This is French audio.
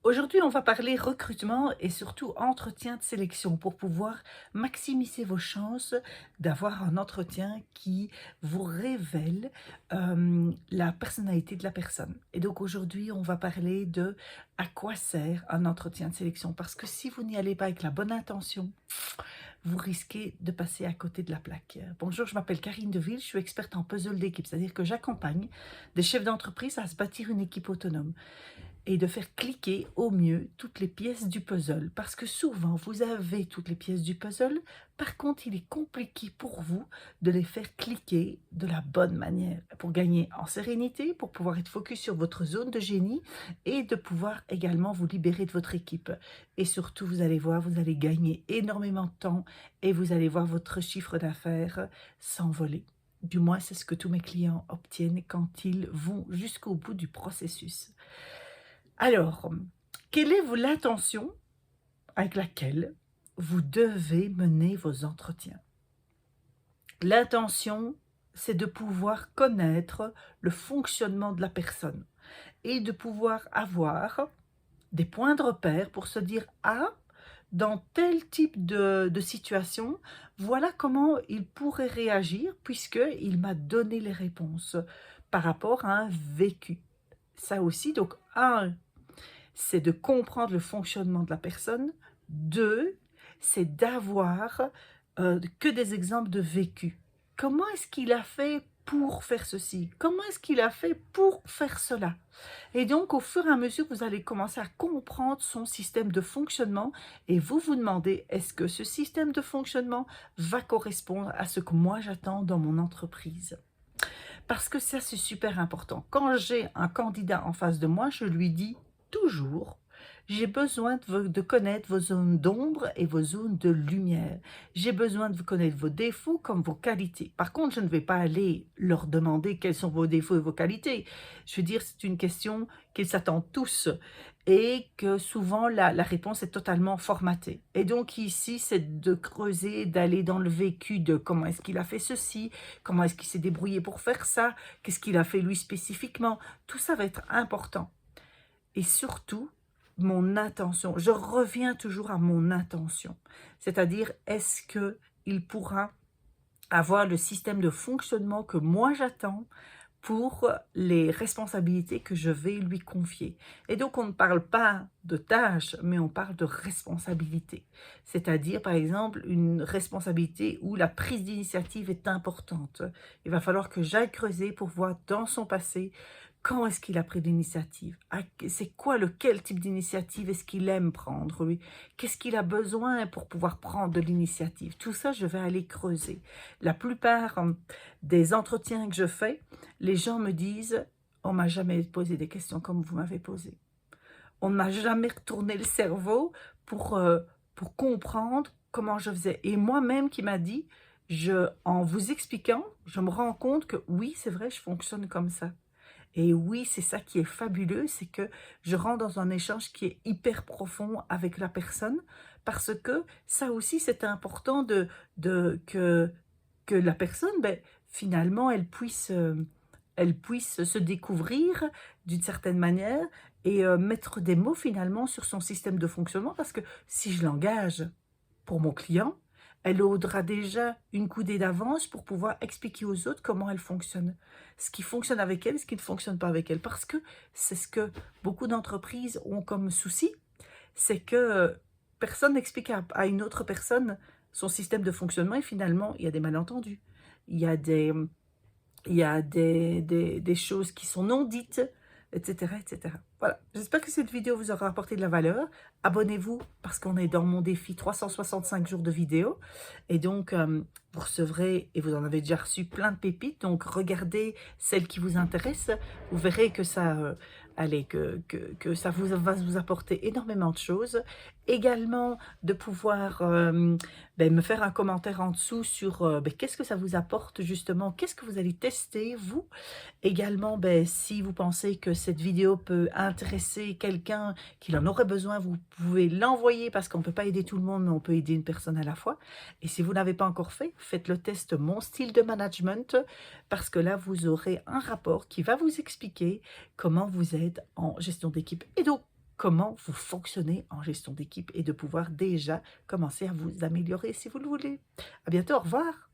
Aujourd'hui, on va parler recrutement et surtout entretien de sélection pour pouvoir maximiser vos chances d'avoir un entretien qui vous révèle la personnalité de la personne. Et donc aujourd'hui, on va parler de à quoi sert un entretien de sélection. Parce que si vous n'y allez pas avec la bonne intention, vous risquez de passer à côté de la plaque. Bonjour, je m'appelle Karine Deville, je suis experte en puzzle d'équipe, c'est-à-dire que j'accompagne des chefs d'entreprise à se bâtir une équipe autonome et de faire cliquer au mieux toutes les pièces du puzzle. Parce que souvent, vous avez toutes les pièces du puzzle, par contre, il est compliqué pour vous de les faire cliquer de la bonne manière pour gagner en sérénité, pour pouvoir être focus sur votre zone de génie et de pouvoir également vous libérer de votre équipe. Et surtout, vous allez voir, vous allez gagner énormément de temps et vous allez voir votre chiffre d'affaires s'envoler. Du moins, c'est ce que tous mes clients obtiennent quand ils vont jusqu'au bout du processus. Alors, quelle est l'intention avec laquelle vous devez mener vos entretiens? L'intention, c'est de pouvoir connaître le fonctionnement de la personne et de pouvoir avoir des points de repère pour se dire: «Ah, dans tel type de situation, voilà comment il pourrait réagir puisqu'il m'a donné les réponses par rapport à un vécu». Ça aussi, donc c'est de comprendre le fonctionnement de la personne. 2, c'est d'avoir, que des exemples de vécu. Comment est-ce qu'il a fait pour faire ceci? Comment est-ce qu'il a fait pour faire cela? Et donc au fur et à mesure, vous allez commencer à comprendre son système de fonctionnement et vous vous demandez: «Est-ce que ce système de fonctionnement va correspondre à ce que moi j'attends dans mon entreprise?» Parce que ça, c'est super important. Quand j'ai un candidat en face de moi, je lui dis toujours: «J'ai besoin de connaître vos zones d'ombre et vos zones de lumière. J'ai besoin de vous connaître vos défauts comme vos qualités». Par contre, je ne vais pas aller leur demander quels sont vos défauts et vos qualités. Je veux dire, c'est une question qu'ils s'attendent tous et que souvent la réponse est totalement formatée. Et donc ici, c'est de creuser, d'aller dans le vécu de comment est-ce qu'il a fait ceci, comment est-ce qu'il s'est débrouillé pour faire ça, qu'est-ce qu'il a fait lui spécifiquement. Tout ça va être important. Et surtout, mon intention. Je reviens toujours à mon intention. C'est-à-dire, est-ce qu'il pourra avoir le système de fonctionnement que moi j'attends pour les responsabilités que je vais lui confier. Et donc, on ne parle pas de tâches, mais on parle de responsabilité. C'est-à-dire, par exemple, une responsabilité où la prise d'initiative est importante. Il va falloir que j'aille creuser pour voir dans son passé quand est-ce qu'il a pris l'initiative. C'est quoi, quel type d'initiative est-ce qu'il aime prendre, lui? Qu'est-ce qu'il a besoin pour pouvoir prendre de l'initiative? Tout ça, je vais aller creuser. La plupart des entretiens que je fais, les gens me disent: «On m'a jamais posé des questions comme vous m'avez posé. On ne m'a jamais retourné le cerveau pour comprendre comment je faisais» et moi-même qui m'a dit: En vous expliquant, je me rends compte que oui, c'est vrai, je fonctionne comme ça» et oui, c'est ça qui est fabuleux, c'est que je rentre dans un échange qui est hyper profond avec la personne parce que ça aussi, c'est important que la personne, beh, finalement, elle puisse se découvrir d'une certaine manière et mettre des mots finalement sur son système de fonctionnement parce que si je l'engage pour mon client, elle aura déjà une coudée d'avance pour pouvoir expliquer aux autres comment elle fonctionne. Ce qui fonctionne avec elle, ce qui ne fonctionne pas avec elle. Parce que c'est ce que beaucoup d'entreprises ont comme souci, c'est que personne n'explique à une autre personne son système de fonctionnement et finalement, il y a des malentendus. Il y a des choses qui sont non dites, etc., etc. Voilà, j'espère que cette vidéo vous aura apporté de la valeur. Abonnez-vous parce qu'on est dans mon défi 365 jours de vidéos. Et donc, vous recevrez, et vous en avez déjà reçu plein de pépites, donc regardez celles qui vous intéressent. Vous verrez que ça, allez, que ça va vous apporter énormément de choses. Également, de pouvoir me faire un commentaire en dessous sur qu'est-ce que ça vous apporte justement, qu'est-ce que vous allez tester vous. Également, si vous pensez que cette vidéo peut intéresser quelqu'un qui en aurait besoin, vous pouvez l'envoyer parce qu'on ne peut pas aider tout le monde, mais on peut aider une personne à la fois. Et si vous n'avez pas encore fait, faites le test Mon style de management parce que là, vous aurez un rapport qui va vous expliquer comment vous êtes en gestion d'équipe. Et donc, comment vous fonctionnez en gestion d'équipe et de pouvoir déjà commencer à vous améliorer si vous le voulez. À bientôt, au revoir.